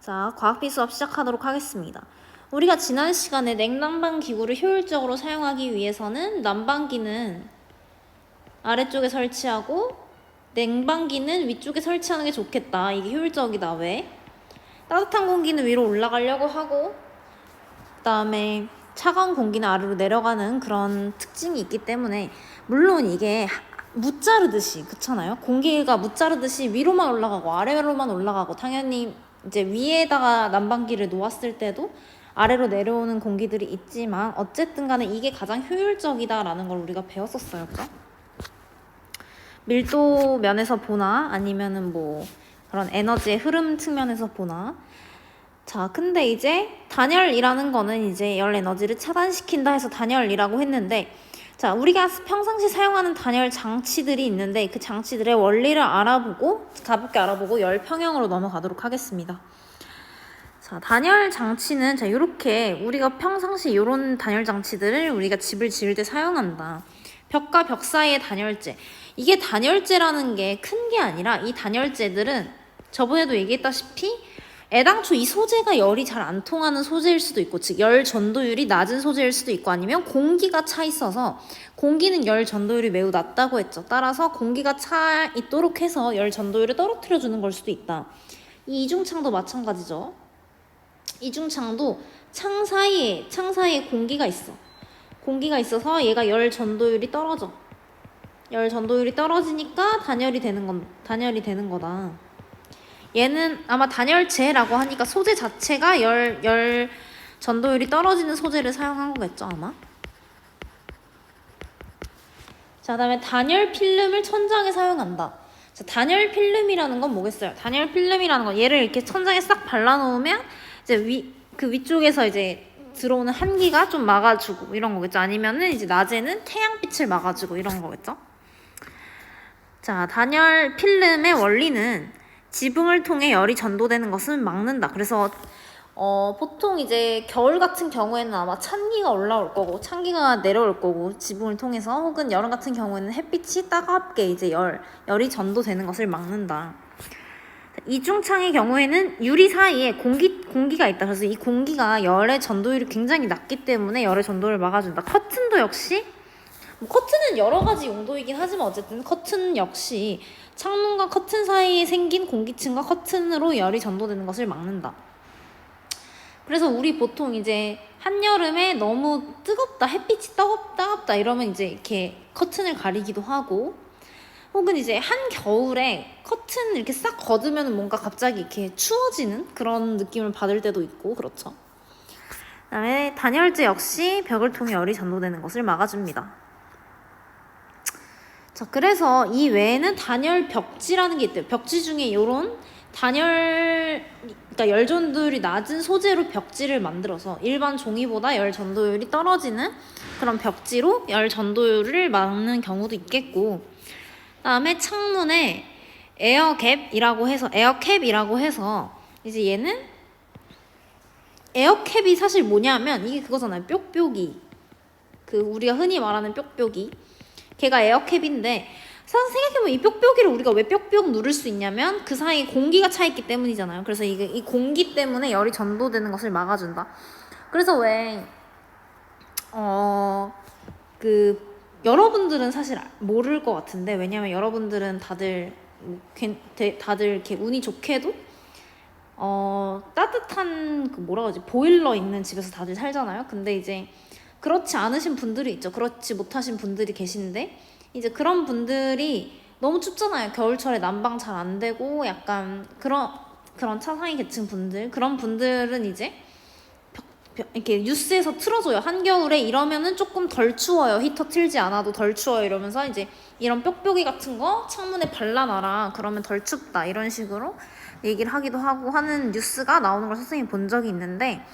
자, 과학비 수업 시작하도록 하겠습니다. 우리가 지난 시간에 냉난방 기구를 효율적으로 사용하기 위해서는 난방기는 아래쪽에 설치하고 냉방기는 위쪽에 설치하는 게 좋겠다. 이게 효율적이다. 왜? 따뜻한 공기는 위로 올라가려고 하고 그 다음에 차가운 공기는 아래로 내려가는 그런 특징이 있기 때문에 물론 이게 무자르듯이 그렇잖아요. 공기가 무자르듯이 위로만 올라가고 아래로만 올라가고 당연히 이제 위에다가 난방기를 놓았을 때도 아래로 내려오는 공기들이 있지만 어쨌든 간에 이게 가장 효율적이다라는 걸 우리가 배웠었어요. 그죠? 밀도 면에서 보나 아니면은 뭐 그런 에너지의 흐름 측면에서 보나. 자, 근데 이제 단열이라는 거는 이제 열 에너지를 차단시킨다 해서 단열이라고 했는데, 자, 우리가 평상시 사용하는 단열 장치들이 있는데 그 장치들의 원리를 알아보고 가볍게 알아보고 열 평형으로 넘어가도록 하겠습니다. 자, 단열 장치는 자, 이렇게 우리가 평상시 이런 단열 장치들을 우리가 집을 지을 때 사용한다. 벽과 벽 사이의 단열재. 이게 단열재라는 게 큰 게 아니라 이 단열재들은 저번에도 얘기했다시피 애당초 이 소재가 열이 잘 안 통하는 소재일 수도 있고, 즉 열 전도율이 낮은 소재일 수도 있고, 아니면 공기가 차 있어서 공기는 열 전도율이 매우 낮다고 했죠. 따라서 공기가 차 있도록 해서 열 전도율을 떨어뜨려 주는 걸 수도 있다. 이 이중창도 마찬가지죠. 이중창도 창 사이에 공기가 있어. 공기가 있어서 얘가 열 전도율이 떨어져. 열 전도율이 떨어지니까 단열이 되는 거다. 얘는 아마 단열재라고 하니까 소재 자체가 열 전도율이 떨어지는 소재를 사용한 거겠죠, 아마. 자, 그다음에 단열 필름을 천장에 사용한다. 자, 단열 필름이라는 건 뭐겠어요? 단열 필름이라는 건 얘를 이렇게 천장에 싹 발라놓으면 이제 그 위쪽에서 이제 들어오는 한기가 좀 막아주고 이런 거겠죠. 아니면은 이제 낮에는 태양빛을 막아주고 이런 거겠죠. 자, 단열 필름의 원리는 지붕을 통해 열이 전도되는 것을 막는다. 그래서 보통 이제 겨울 같은 경우에는 아마 찬기가 올라올 거고 찬기가 내려올 거고 지붕을 통해서, 혹은 여름 같은 경우에는 햇빛이 따갑게 이제 열이 전도되는 것을 막는다. 이중창의 경우에는 유리 사이에 공기가 있다. 그래서 이 공기가 열의 전도율이 굉장히 낮기 때문에 열의 전도를 막아준다. 커튼도 역시 커튼은 여러 가지 용도이긴 하지만 어쨌든 커튼 역시 창문과 커튼 사이에 생긴 공기층과 커튼으로 열이 전도되는 것을 막는다. 그래서 우리 보통 이제 한여름에 너무 뜨겁다, 햇빛이 따갑다 이러면 이제 이렇게 커튼을 가리기도 하고, 혹은 이제 한겨울에 커튼 이렇게 싹 걷으면 뭔가 갑자기 이렇게 추워지는 그런 느낌을 받을 때도 있고, 그렇죠. 그다음에 단열재 역시 벽을 통해 열이 전도되는 것을 막아줍니다. 자, 그래서 이 외에는 단열 벽지라는 게 있대요. 벽지 중에 이런 그러니까 열 전도율이 낮은 소재로 벽지를 만들어서 일반 종이보다 열 전도율이 떨어지는 그런 벽지로 열 전도율을 막는 경우도 있겠고, 그다음에 창문에 에어캡이라고 해서 이제 얘는 에어캡이 사실 뭐냐면 이게 그거잖아요. 뾱뾱이. 그 우리가 흔히 말하는 뾱뾱이. 걔가 에어캡인데 사실 생각해보면 이 뾱뾱이를 우리가 왜 뾱뾱 누를 수 있냐면 그 사이에 공기가 차 있기 때문이잖아요. 그래서 이 공기 때문에 열이 전도되는 것을 막아준다. 그래서 왜 여러분들은 사실 모를 것 같은데, 왜냐면 여러분들은 다들 이렇게 운이 좋게도 따뜻한 보일러 있는 집에서 다들 살잖아요. 근데 이제 그렇지 않으신 분들이 있죠. 그렇지 못하신 분들이 계신데, 이제 그런 분들이 너무 춥잖아요. 겨울철에 난방 잘 안 되고 약간 그런 차상위 계층 분들, 그런 분들은 이제 이렇게 뉴스에서 틀어줘요. 한겨울에 이러면은 조금 덜 추워요. 히터 틀지 않아도 덜 추워요. 이러면서 이제 이런 뾱뾱이 같은 거 창문에 발라놔라. 그러면 덜 춥다. 이런 식으로 얘기를 하기도 하고 하는 뉴스가 나오는 걸 선생님이 본 적이 있는데,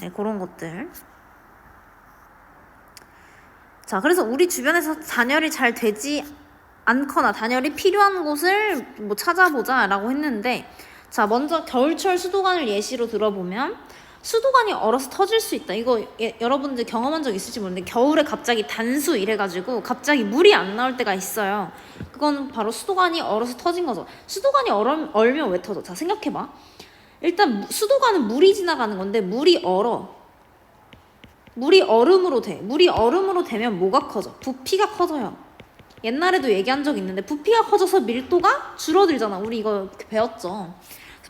네, 그런 것들. 자, 그래서 우리 주변에서 단열이 잘 되지 않거나 단열이 필요한 곳을 뭐 찾아보자 라고 했는데, 자, 먼저 겨울철 수도관을 예시로 들어보면 수도관이 얼어서 터질 수 있다. 이거 여러분들 경험한 적 있을지 모르는데 겨울에 갑자기 단수 이래가지고 갑자기 물이 안 나올 때가 있어요. 그건 바로 수도관이 얼어서 터진 거죠. 수도관이 얼면 왜 터져? 자, 생각해봐. 일단 수도관은 물이 지나가는 건데 물이 얼어. 물이 얼음으로 돼. 물이 얼음으로 되면 뭐가 커져? 부피가 커져요. 옛날에도 얘기한 적 있는데 부피가 커져서 밀도가 줄어들잖아. 우리 이거 배웠죠.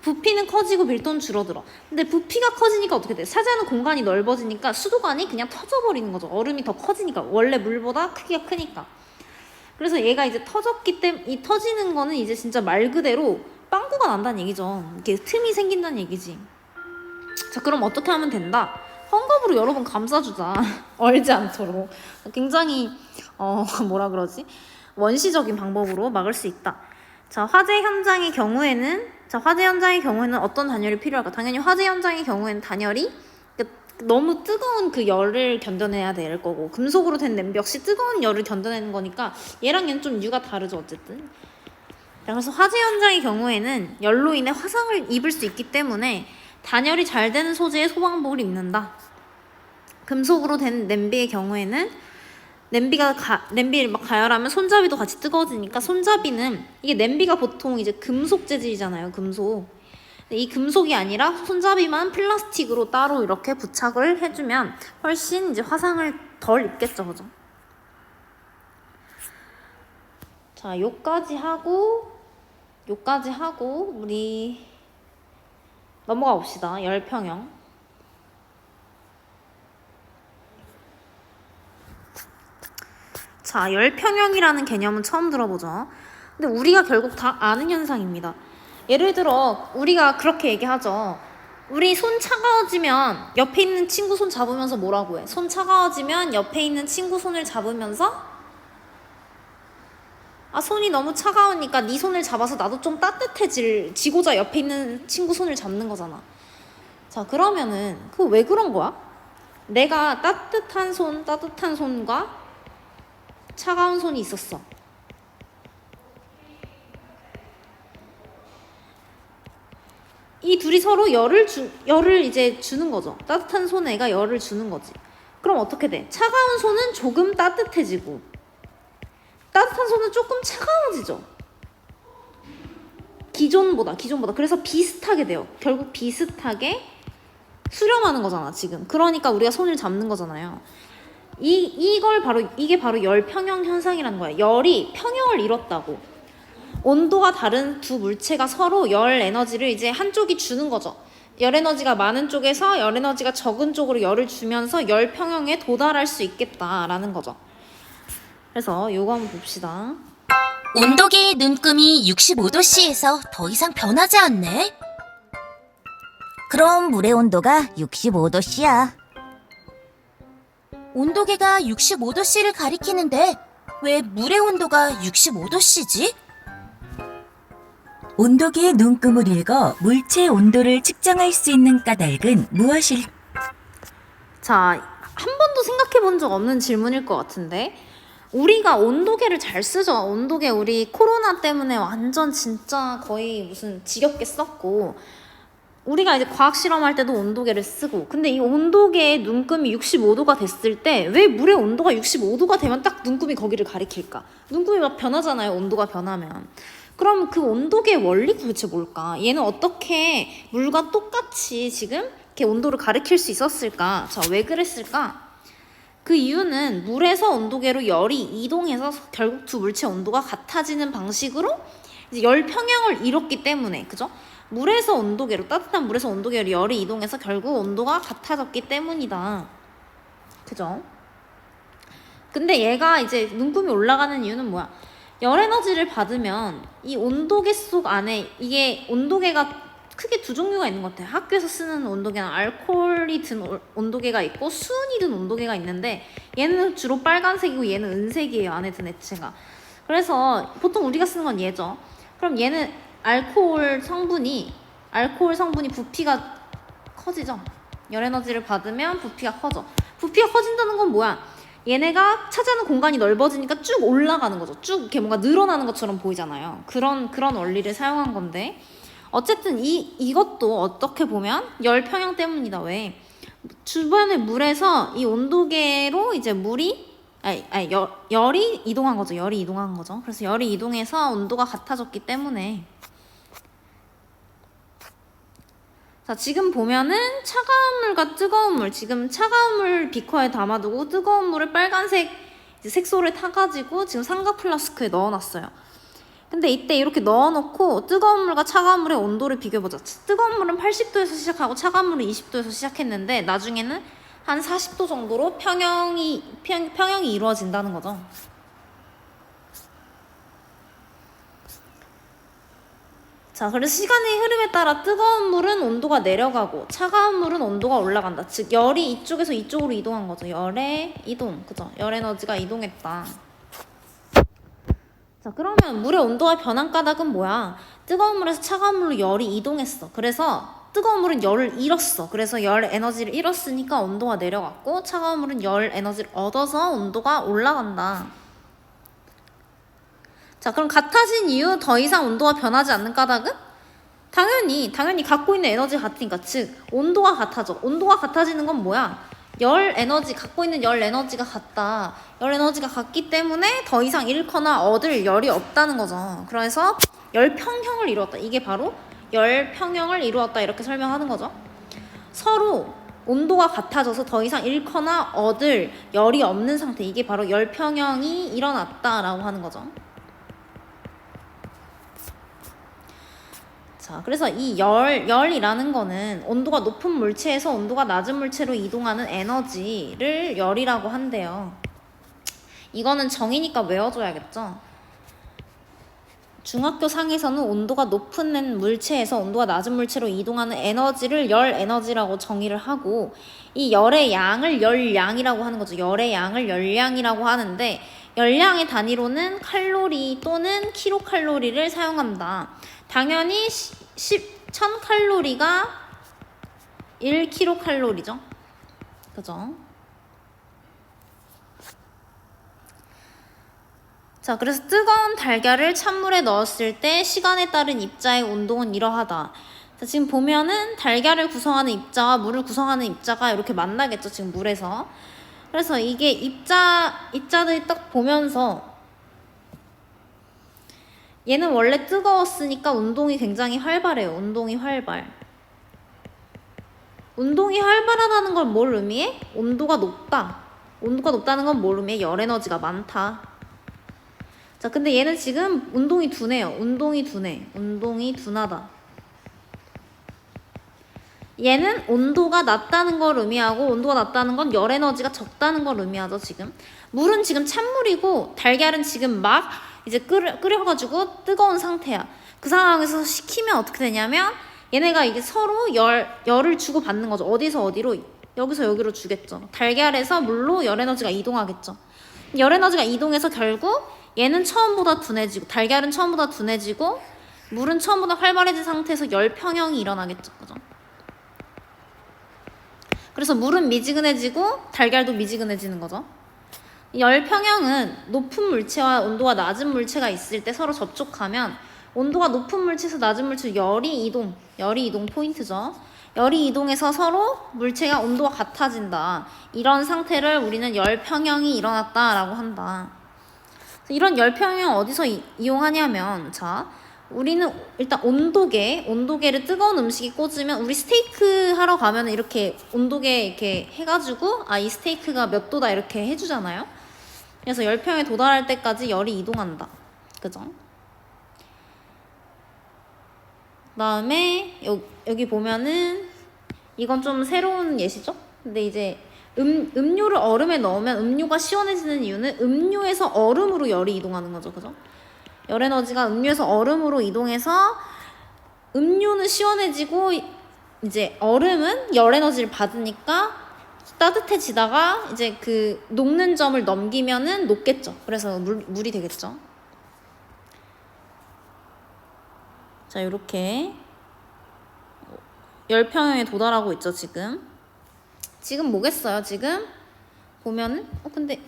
부피는 커지고 밀도는 줄어들어. 근데 부피가 커지니까 어떻게 돼? 차지하는 공간이 넓어지니까 수도관이 그냥 터져버리는 거죠. 얼음이 더 커지니까. 원래 물보다 크기가 크니까. 그래서 얘가 이제 터졌기 때문에 이 터지는 거는 이제 진짜 말 그대로 빵꾸가 난다는 얘기죠. 이렇게 틈이 생긴다는 얘기지. 자, 그럼 어떻게 하면 된다? 헝겊으로 여러 번 감싸주자. 얼지 않도록. 굉장히 뭐라 그러지? 원시적인 방법으로 막을 수 있다. 자, 화재 현장의 경우에는 어떤 단열이 필요할까? 당연히 화재 현장의 경우에는 단열이 너무 뜨거운 그 열을 견뎌내야 될 거고, 금속으로 된 냄비 역시 뜨거운 열을 견뎌내는 거니까 얘랑 얘는 좀 이유가 다르죠, 어쨌든. 그래서 화재 현장의 경우에는 열로 인해 화상을 입을 수 있기 때문에 단열이 잘 되는 소재의 소방복을 입는다. 금속으로 된 냄비의 경우에는 냄비를 막 가열하면 손잡이도 같이 뜨거워지니까 손잡이는, 이게 냄비가 보통 이제 금속 재질이잖아요, 금속. 이 금속이 아니라 손잡이만 플라스틱으로 따로 이렇게 부착을 해주면 훨씬 이제 화상을 덜 입겠죠, 그죠? 자, 요까지 하고 우리 넘어가 봅시다. 열평형. 자, 열평형이라는 개념은 처음 들어보죠. 근데 우리가 결국 다 아는 현상입니다. 예를 들어 우리가 그렇게 얘기하죠. 우리 손 차가워지면 옆에 있는 친구 손 잡으면서 뭐라고 해? 손 차가워지면 옆에 있는 친구 손을 잡으면서 손이 너무 차가우니까 네 손을 잡아서 나도 좀 따뜻해지고자 옆에 있는 친구 손을 잡는 거잖아. 자, 그러면은 그거 왜 그런 거야? 내가 따뜻한 손과 차가운 손이 있었어. 이 둘이 서로 열을 이제 주는 거죠. 따뜻한 손에 애가 열을 주는 거지. 그럼 어떻게 돼? 차가운 손은 조금 따뜻해지고 따뜻한 손은 조금 차가워지죠. 기존보다. 그래서 비슷하게 돼요. 결국 비슷하게 수렴하는 거잖아, 지금. 그러니까 우리가 손을 잡는 거잖아요. 이게 바로 열평형 현상이라는 거야. 열이 평형을 이뤘다고. 온도가 다른 두 물체가 서로 열 에너지를 이제 한쪽이 주는 거죠. 열 에너지가 많은 쪽에서 열 에너지가 적은 쪽으로 열을 주면서 열 평형에 도달할 수 있겠다라는 거죠. 그래서 요거 한번 봅시다. 온도계의 눈금이 65도씨에서 더 이상 변하지 않네? 그럼 물의 온도가 65도씨야. 온도계가 65도씨를 가리키는데 왜 물의 온도가 65도씨지? 온도계의 눈금을 읽어 물체의 온도를 측정할 수 있는 까닭은 무엇일까? 자, 한 번도 생각해 본 적 없는 질문일 것 같은데, 우리가 온도계를 잘 쓰죠. 온도계 우리 코로나 때문에 완전 진짜 거의 무슨 지겹게 썼고, 우리가 이제 과학 실험할 때도 온도계를 쓰고, 근데 이 온도계의 눈금이 65도가 됐을 때 왜 물의 온도가 65도가 되면 딱 눈금이 거기를 가리킬까? 눈금이 막 변하잖아요, 온도가 변하면. 그럼 그 온도계의 원리가 도대체 뭘까? 얘는 어떻게 물과 똑같이 지금 이렇게 온도를 가리킬 수 있었을까? 자, 왜 그랬을까? 그 이유는 물에서 온도계로 열이 이동해서 결국 두 물체 온도가 같아지는 방식으로 이제 열 평형을 이뤘기 때문에, 그죠? 따뜻한 물에서 온도계로 열이 이동해서 결국 온도가 같아졌기 때문이다. 그죠? 근데 얘가 이제 눈금이 올라가는 이유는 뭐야? 열 에너지를 받으면 이 온도계 속 안에, 이게 온도계가 크게 두 종류가 있는 것 같아요. 학교에서 쓰는 온도계는 알코올이 든 온도계가 있고 수은이 든 온도계가 있는데, 얘는 주로 빨간색이고 얘는 은색이에요, 안에 든 액체가. 그래서 보통 우리가 쓰는 건 얘죠. 그럼 얘는 알코올 성분이 부피가 커지죠. 열 에너지를 받으면 부피가 커져. 부피가 커진다는 건 뭐야? 얘네가 차지하는 공간이 넓어지니까 쭉 올라가는 거죠. 쭉 이렇게 뭔가 늘어나는 것처럼 보이잖아요. 그런 원리를 사용한 건데, 어쨌든 이것도 어떻게 보면 열 평형 때문이다. 왜? 주변의 물에서 이 온도계로 이제 열이 이동한 거죠. 그래서 열이 이동해서 온도가 같아졌기 때문에. 자, 지금 보면은 차가운 물과 뜨거운 물, 지금 차가운 물 비커에 담아두고 뜨거운 물을 빨간색 이제 색소를 타가지고 지금 삼각 플라스크에 넣어놨어요. 근데 이때 이렇게 넣어놓고 뜨거운 물과 차가운 물의 온도를 비교해보자. 뜨거운 물은 80도에서 시작하고 차가운 물은 20도에서 시작했는데 나중에는 한 40도 정도로 평형이 이루어진다는 거죠. 자, 그래서 시간의 흐름에 따라 뜨거운 물은 온도가 내려가고 차가운 물은 온도가 올라간다. 즉 열이 이쪽에서 이쪽으로 이동한 거죠. 열의 이동, 그죠? 열 에너지가 이동했다. 자, 그러면 물의 온도가 변한 까닭은 뭐야? 뜨거운 물에서 차가운 물로 열이 이동했어. 그래서 뜨거운 물은 열을 잃었어. 그래서 열 에너지를 잃었으니까 온도가 내려갔고 차가운 물은 열 에너지를 얻어서 온도가 올라간다. 자, 그럼 같아진 이유 더 이상 온도가 변하지 않는 까닭은? 당연히 갖고 있는 에너지가 같으니까. 즉 온도가 같아져. 온도가 같아지는 건 뭐야? 갖고 있는 열 에너지가 같다. 열 에너지가 같기 때문에 더 이상 잃거나 얻을 열이 없다는 거죠. 그래서 열 평형을 이루었다. 이게 바로 열 평형을 이루었다. 이렇게 설명하는 거죠. 서로 온도가 같아져서 더 이상 잃거나 얻을 열이 없는 상태. 이게 바로 열 평형이 일어났다라고 하는 거죠. 자, 그래서 이 열이라는 거는 온도가 높은 물체에서 온도가 낮은 물체로 이동하는 에너지를 열이라고 한대요. 이거는 정의니까 외워줘야겠죠. 중학교 상에서는 온도가 높은 물체에서 온도가 낮은 물체로 이동하는 에너지를 열 에너지라고 정의를 하고 이 열의 양을 열량이라고 하는 거죠. 열의 양을 열량이라고 하는데 열량의 단위로는 칼로리 또는 킬로칼로리를 사용한다. 당연히 1000칼로리가 1킬로칼로리죠. 그죠? 자, 그래서 뜨거운 달걀을 찬물에 넣었을 때 시간에 따른 입자의 온도는 이러하다. 자, 지금 보면은 달걀을 구성하는 입자와 물을 구성하는 입자가 이렇게 만나겠죠. 지금 물에서. 그래서 이게 입자들이 딱 보면서 얘는 원래 뜨거웠으니까 운동이 굉장히 활발해요. 운동이 활발하다는 걸 뭘 의미해? 온도가 높다. 온도가 높다는 건 뭘 의미해? 열 에너지가 많다. 자, 근데 얘는 지금 운동이 둔해요. 운동이 둔하다. 얘는 온도가 낮다는 걸 의미하고 온도가 낮다는 건 열 에너지가 적다는 걸 의미하죠. 지금 물은 지금 찬물이고 달걀은 지금 막 이제 끓여가지고 뜨거운 상태야. 그 상황에서 식히면 어떻게 되냐면 얘네가 이게 서로 열을 주고 받는 거죠. 어디서 어디로? 여기서 여기로 주겠죠. 달걀에서 물로 열 에너지가 이동하겠죠. 열 에너지가 이동해서 결국 얘는 처음보다 둔해지고 달걀은 처음보다 둔해지고 물은 처음보다 활발해진 상태에서 열 평형이 일어나겠죠. 그죠? 그래서 물은 미지근해지고 달걀도 미지근해지는 거죠. 열 평형은 높은 물체와 온도가 낮은 물체가 있을 때 서로 접촉하면 온도가 높은 물체에서 낮은 물체 열이 이동 포인트죠. 열이 이동해서 서로 물체가 온도가 같아진다. 이런 상태를 우리는 열 평형이 일어났다라고 한다. 이런 열 평형 어디서 이용하냐면 자, 우리는 일단 온도계를 뜨거운 음식이 꽂으면 우리 스테이크 하러 가면 이렇게 온도계 이렇게 해가지고 이 스테이크가 몇 도다 이렇게 해주잖아요. 그래서 열평에 도달할 때까지 열이 이동한다. 그죠? 그다음에 여기 보면은 이건 좀 새로운 예시죠? 근데 이제 음료를 얼음에 넣으면 음료가 시원해지는 이유는 음료에서 얼음으로 열이 이동하는 거죠. 그죠? 열 에너지가 음료에서 얼음으로 이동해서 음료는 시원해지고 이제 얼음은 열 에너지를 받으니까 따뜻해지다가 이제 그 녹는 점을 넘기면은 녹겠죠. 그래서 물이 되겠죠. 자, 이렇게 열평형에 도달하고 있죠. 지금 뭐겠어요? 지금 보면은 근데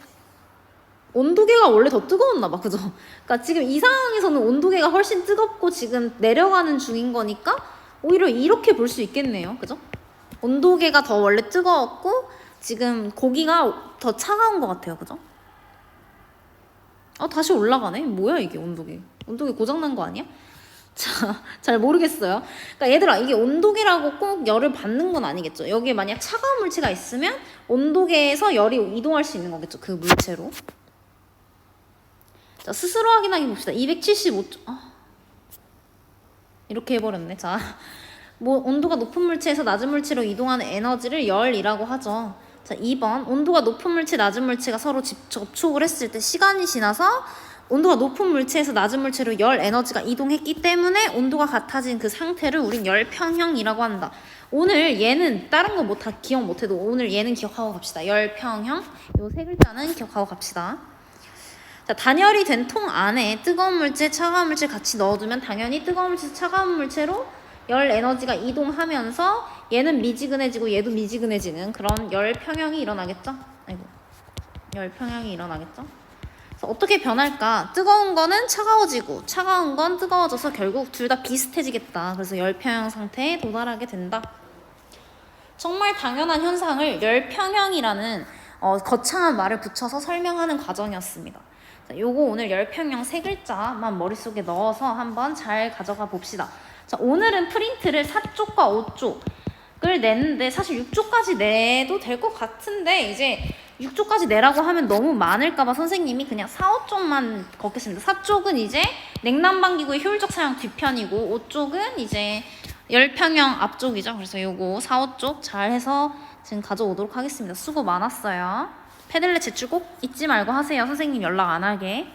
온도계가 원래 더 뜨거웠나 봐. 그죠? 그러니까 지금 이 상황에서는 온도계가 훨씬 뜨겁고 지금 내려가는 중인 거니까 오히려 이렇게 볼 수 있겠네요. 그죠? 온도계가 더 원래 뜨거웠고 지금 고기가 더 차가운 것 같아요. 그죠? 다시 올라가네. 뭐야 이게 온도계 고장난 거 아니야? 자, 잘 모르겠어요. 그러니까 얘들아, 이게 온도계라고 꼭 열을 받는 건 아니겠죠. 여기에 만약 차가운 물체가 있으면 온도계에서 열이 이동할 수 있는 거겠죠. 그 물체로. 자, 스스로 확인하기 봅시다. 275초. 이렇게 해버렸네. 자, 뭐 온도가 높은 물체에서 낮은 물체로 이동하는 에너지를 열이라고 하죠. 자, 2번. 온도가 높은 물체, 낮은 물체가 서로 접촉을 했을 때 시간이 지나서 온도가 높은 물체에서 낮은 물체로 열 에너지가 이동했기 때문에 온도가 같아진 그 상태를 우린 열 평형이라고 한다. 오늘 얘는 다른 거 뭐 다 기억 못해도 오늘 얘는 기억하고 갑시다. 열 평형. 요 세 글자는 기억하고 갑시다. 자, 단열이 된 통 안에 뜨거운 물체, 차가운 물체 같이 넣어두면 당연히 뜨거운 물체, 차가운 물체로 열 에너지가 이동하면서 얘는 미지근해지고 얘도 미지근해지는 그런 열 평형이 일어나겠죠? 아이고, 열 평형이 일어나겠죠? 그래서 어떻게 변할까? 뜨거운 거는 차가워지고 차가운 건 뜨거워져서 결국 둘 다 비슷해지겠다. 그래서 열 평형 상태에 도달하게 된다. 정말 당연한 현상을 열 평형이라는 거창한 말을 붙여서 설명하는 과정이었습니다. 자, 요거 오늘 열 평형 세 글자만 머릿속에 넣어서 한번 잘 가져가 봅시다. 자, 오늘은 프린트를 4쪽과 5쪽을 냈는데 사실 6쪽까지 내도 될 것 같은데 이제 6쪽까지 내라고 하면 너무 많을까봐 선생님이 그냥 4, 5쪽만 걷겠습니다. 4쪽은 이제 냉난방기구의 효율적 사용 뒷편이고 5쪽은 이제 열평형 앞쪽이죠. 그래서 요거 4, 5쪽 잘 해서 지금 가져오도록 하겠습니다. 수고 많았어요. 패들렛 제출 꼭 잊지 말고 하세요. 선생님 연락 안 하게.